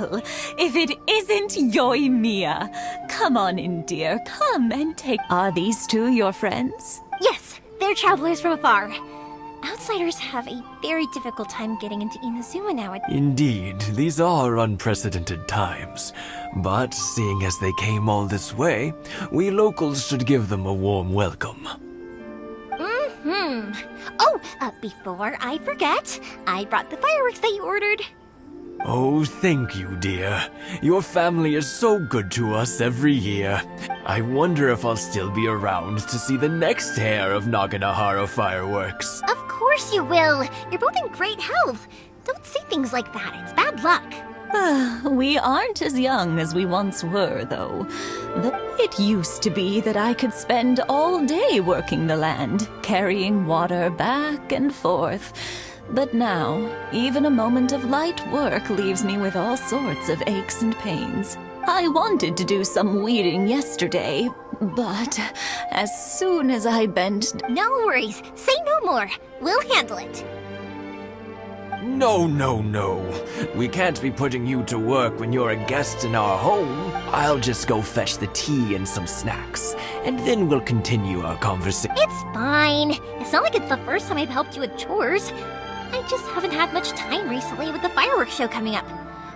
Well, if it isn't Yoimiya. Come on in, dear. Come and take... Are these two your friends? Yes, they're travelers from afar. Outsiders have a very difficult time getting into Inazuma nowadays. Indeed, these are unprecedented times. But seeing as they came all this way, we locals should give them a warm welcome. Oh, before I forget, I brought the fireworks that you ordered. Oh, thank you, dear. Your family is so good to us every year. I wonder if I'll still be around to see the next hair of Naganahara fireworks. Of course you will. You're both in great health. Don't say things like that. It's bad luck. We aren't as young as we once were, though. It used to be that I could spend all day working the land, carrying water back and forth. But now, even a moment of light work leaves me with all sorts of aches and pains. I wanted to do some weeding yesterday, but as soon as I bent... No worries. Say no more. We'll handle it. No, no, no. We can't be putting you to work when you're a guest in our home. I'll just go fetch the tea and some snacks, and then we'll continue our conversation. It's fine. It's not like it's the first time I've helped you with chores. I just haven't had much time recently with the fireworks show coming up.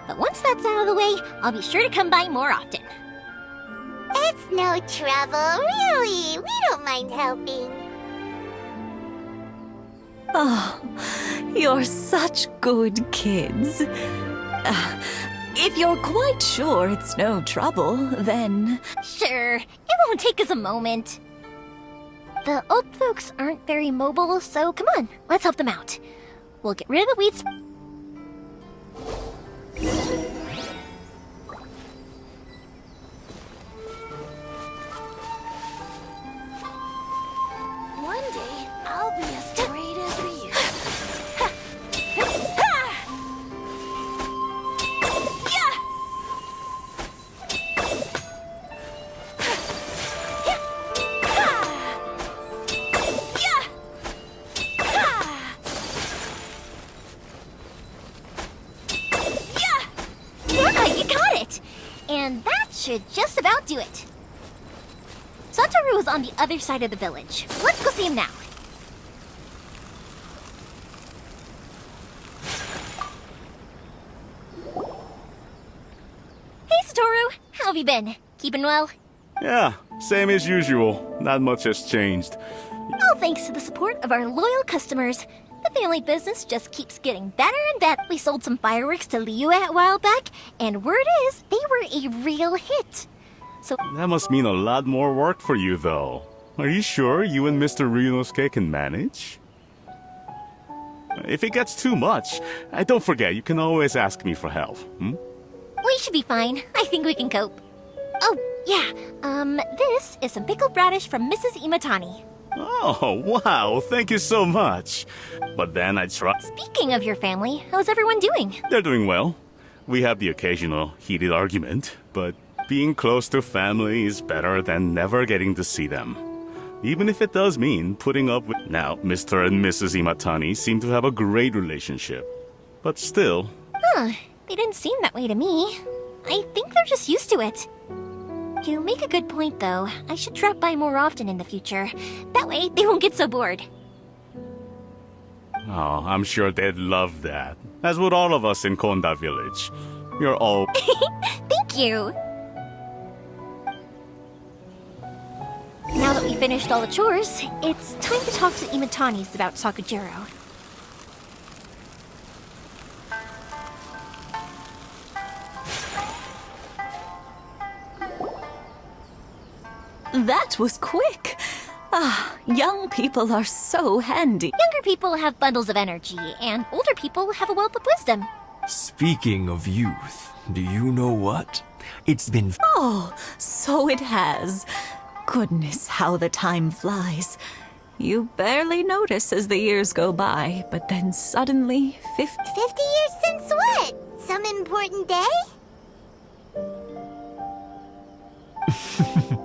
But once that's out of the way, I'll be sure to come by more often. It's no trouble, really. We don't mind helping. Oh, you're such good kids. If you're quite sure it's no trouble, then... Sure, it won't take us a moment. The old folks aren't very mobile, so come on, let's help them out. We'll get rid of the weeds. One day, I'll be as great as you. Yeah, you got it! And that should just about do it. Satoru is on the other side of the village. Let's go see him now. Hey, Satoru! How have you been? Keeping well? Yeah, same as usual. Not much has changed. All thanks to the support of our loyal customers. The family business just keeps getting better and better. We sold some fireworks to Liyue a while back, and word is, they were a real hit. So That must mean a lot more work for you, though. Are you sure you and Mr. Ryunosuke can manage? If it gets too much, don't forget, you can always ask me for help. we should be fine. I think we can cope. Oh, yeah. This is some pickled radish from Mrs. Imatani. Oh, wow, thank you so much. But then I try... Speaking of your family, how's everyone doing? They're doing well. We have the occasional heated argument, but being close to family is better than never getting to see them. Even if it does mean putting up with... Now, Mr. and Mrs. Imatani seem to have a great relationship. But still... Huh, they didn't seem that way to me. I think they're just used to it. You make a good point, though. I should drop by more often in the future. That way, they won't get so bored. Oh, I'm sure they'd love that. As would all of us in Konda Village. You're all... Thank you! Now that we finished all the chores, it's time to talk to Imatanis about Sakujiro. That was quick. Young people are so handy. Younger people have bundles of energy, and older people have a wealth of wisdom. Speaking of youth, do you know what? It's been... Oh, so it has. Goodness, how the time flies. You barely notice as the years go by, but then suddenly 50... 50 years since what? Some important day?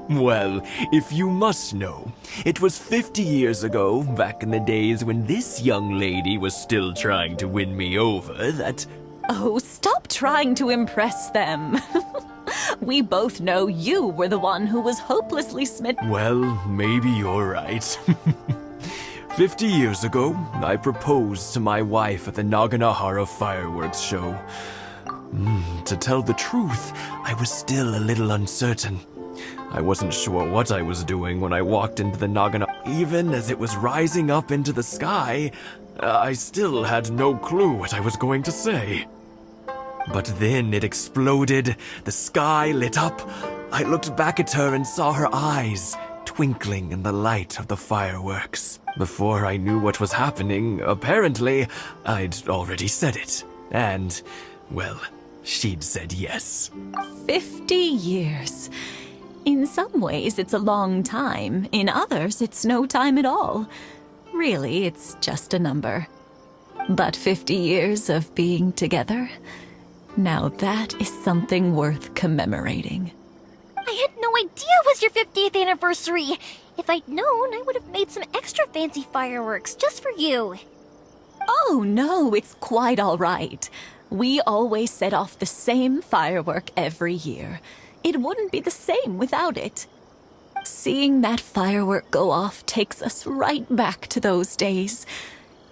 Well, if you must know, it was 50 years ago, back in the days when this young lady was still trying to win me over, that... Oh, stop Stop trying to impress them. We both know you were the one who was hopelessly smitten. Well, maybe you're right. 50 years ago, I proposed to my wife at the Naganahara fireworks show. To tell the truth, I was still a little uncertain. I wasn't sure what I was doing when I walked into the Naganahara. Even as it was rising up into the sky, I still had no clue what I was going to say. But then it exploded, the sky lit up. I looked back at her and saw her eyes twinkling in the light of the fireworks. Before I knew what was happening, apparently, I'd already said it. And, well, she'd said yes. 50 years. In some ways, it's a long time. In others, it's no time at all. Really, it's just a number. But 50 years of being together, now that is something worth commemorating. I had no idea it was your 50th anniversary. If I'd known, I would have made some extra fancy fireworks just for you. Oh no, it's quite all right. We always set off the same firework every year. It wouldn't be the same without it. Seeing that firework go off takes us right back to those days.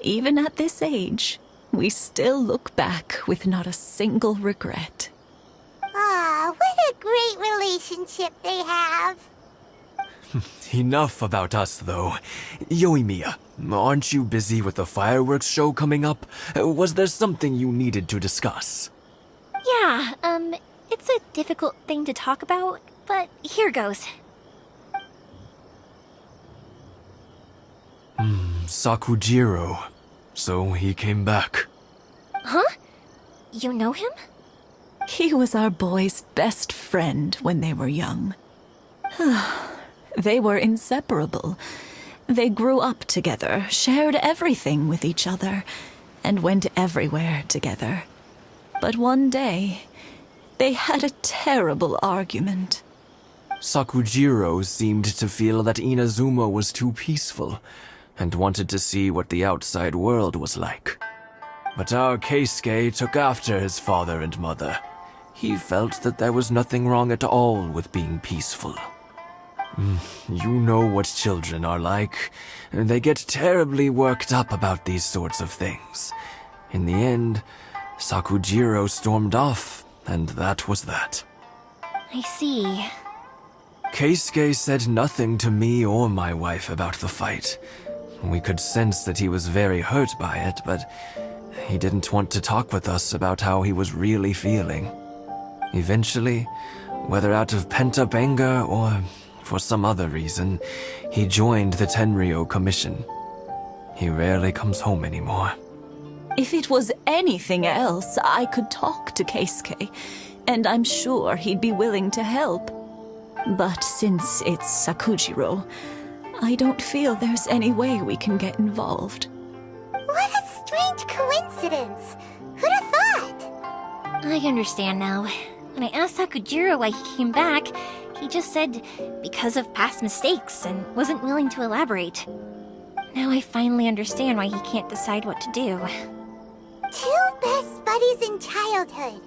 Even at this age, we still look back with not a single regret. Ah, what a great relationship they have. Enough about us, though. Yoimiya, aren't you busy with the fireworks show coming up? Was there something you needed to discuss? Yeah, it's a difficult thing to talk about, but here goes. Sakujiro. So he came back. Huh? You know him? He was our boy's best friend when they were young. They were inseparable. They grew up together, shared everything with each other, and went everywhere together. But one day, they had a terrible argument. Sakujiro seemed to feel that Inazuma was too peaceful, and wanted to see what the outside world was like. But our Keisuke took after his father and mother. He felt that there was nothing wrong at all with being peaceful. You know what children are like. They get terribly worked up about these sorts of things. In the end, Sakujiro stormed off, and that was that. I see. Keisuke said nothing to me or my wife about the fight. We could sense that he was very hurt by it, but he didn't want to talk with us about how he was really feeling. Eventually, whether out of pent-up anger or for some other reason, he joined the Tenryou Commission. He rarely comes home anymore. If it was anything else, I could talk to Keisuke, and I'm sure he'd be willing to help. But since it's Sakujiro, I don't feel there's any way we can get involved. What a strange coincidence. Who'd have thought? I understand now. When I asked Sakujiro why he came back, he just said because of past mistakes and wasn't willing to elaborate. Now I finally understand why he can't decide what to do. Two best buddies in childhood.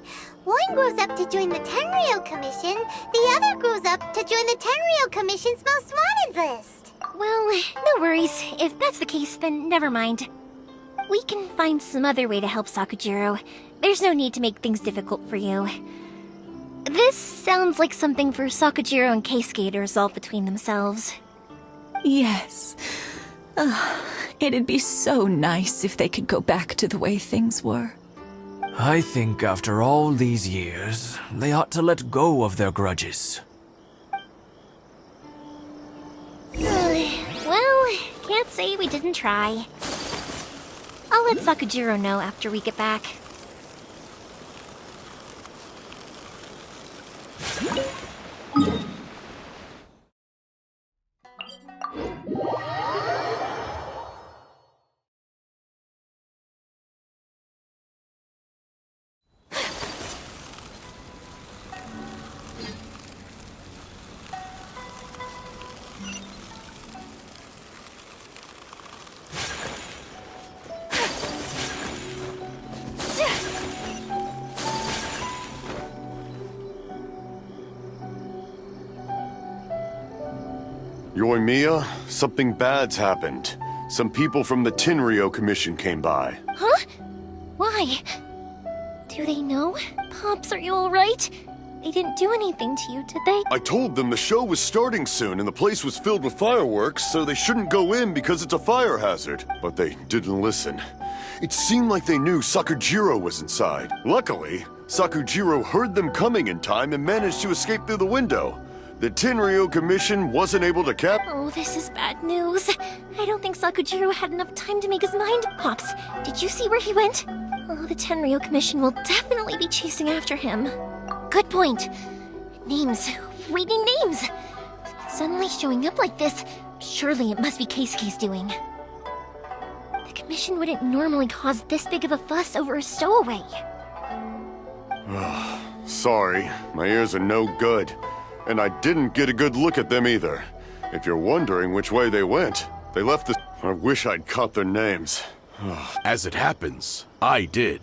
One grows up to join the Tenryou Commission, the other grows up to join the Tenryou Commission's most wanted list. Well, no worries. If that's the case, then never mind. We can find some other way to help Sakujiro. There's no need to make things difficult for you. This sounds like something for Sakujiro and Keisuke to resolve between themselves. Yes. It'd be so nice if they could go back to the way things were. I think after all these years, they ought to let go of their grudges. Well, can't say we didn't try. I'll let Sakujiro know after we get back. Yoimiya, something bad's happened. Some people from the Tenryou Commission came by. Huh? Why? Do they know? Pops, are you alright? They didn't do anything to you, did they? I told them the show was starting soon and the place was filled with fireworks, so they shouldn't go in because it's a fire hazard. But they didn't listen. It seemed like they knew Sakujiro was inside. Luckily, Sakujiro heard them coming in time and managed to escape through the window. The Tenryou Commission wasn't able to Oh, this is bad news. I don't think Sakujiro had enough time to make his mind. Pops, did you see where he went? Oh, the Tenryou Commission will definitely be chasing after him. Good point. Names. Reading names. Suddenly showing up like this. Surely it must be Keisuke's doing. The Commission wouldn't normally cause this big of a fuss over a stowaway. Sorry, my ears are no good. And I didn't get a good look at them either. If you're wondering which way they went, they left the... I wish I'd caught their names. As it happens, I did.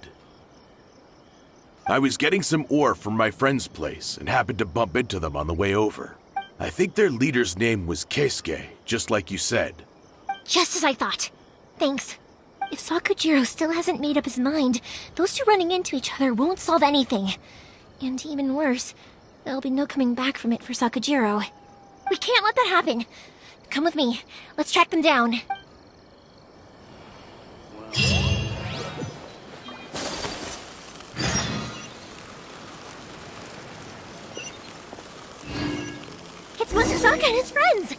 I was getting some ore from my friend's place and happened to bump into them on the way over. I think their leader's name was Keisuke, just like you said. Just as I thought. Thanks. If Sakujiro still hasn't made up his mind, those two running into each other won't solve anything. And even worse, there'll be no coming back from it for Sakujiro. We can't let that happen. Come with me. Let's track them down. It's Matsusaka and his friends!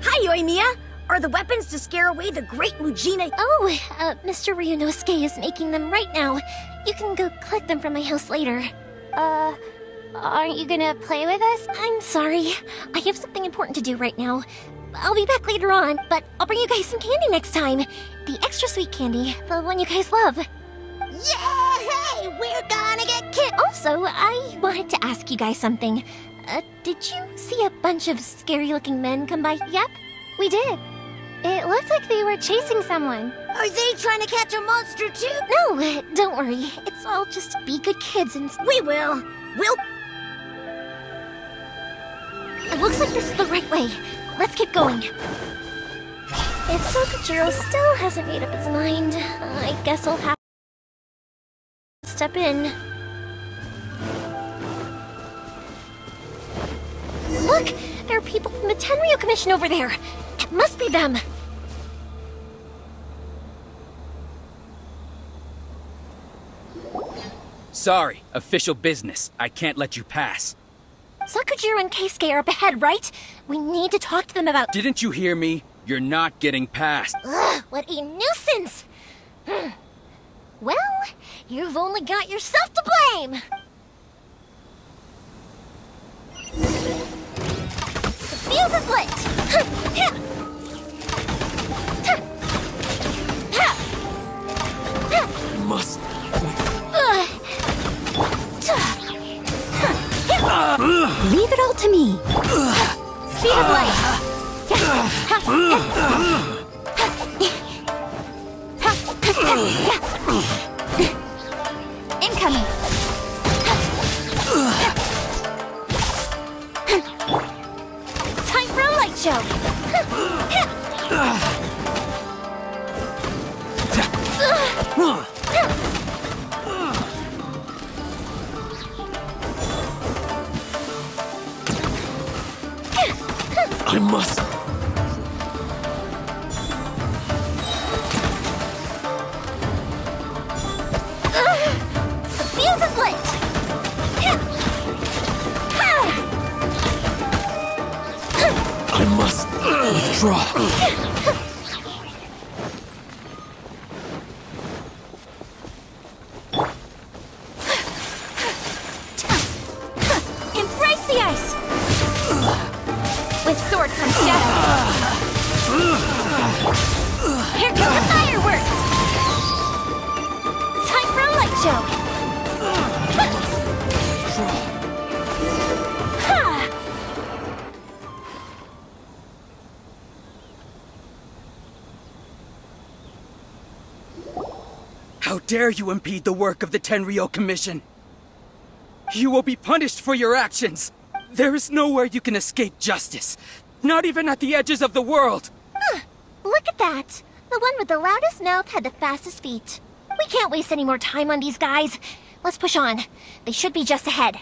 Hi, Yoimiya! Are the weapons to scare away the great Mujina? Oh, Mr. Ryunosuke is making them right now. You can go collect them from my house later. Aren't you gonna play with us? I'm sorry. I have something important to do right now. I'll be back later on, but I'll bring you guys some candy next time. The extra sweet candy, the one you guys love. Yay! We're gonna get kicked! Also, I wanted to ask you guys something. Did you see a bunch of scary-looking men come by? Yep, we did. It looked like they were chasing someone. Are they trying to catch a monster too? No, don't worry. It's all just be good kids and... We will! We'll... It looks like this is the right way. Let's keep going. If Sakujiro still hasn't made up his mind, I guess I'll have to step in. Look! There are people from the Tenryou Commission over there! It must be them! Sorry, official business. I can't let you pass. Sakujiro and Keisuke are up ahead, right? We need to talk to them about... Didn't you hear me? You're not getting past. Ugh, what a nuisance! Well, you've only got yourself to blame! The fuse is lit! I must. Leave it all to me. Speed of light. Incoming. Time for a light show. I must. The fuse is lit. I must withdraw. Embrace the ice. With sword comes shadow. Here come the fireworks. Time for a light show. How dare you impede the work of the Tenryou Commission? You will be punished for your actions. There is nowhere you can escape justice. Not even at the edges of the world. Look at that. The one with the loudest mouth had the fastest feet. We can't waste any more time on these guys. Let's push on. They should be just ahead.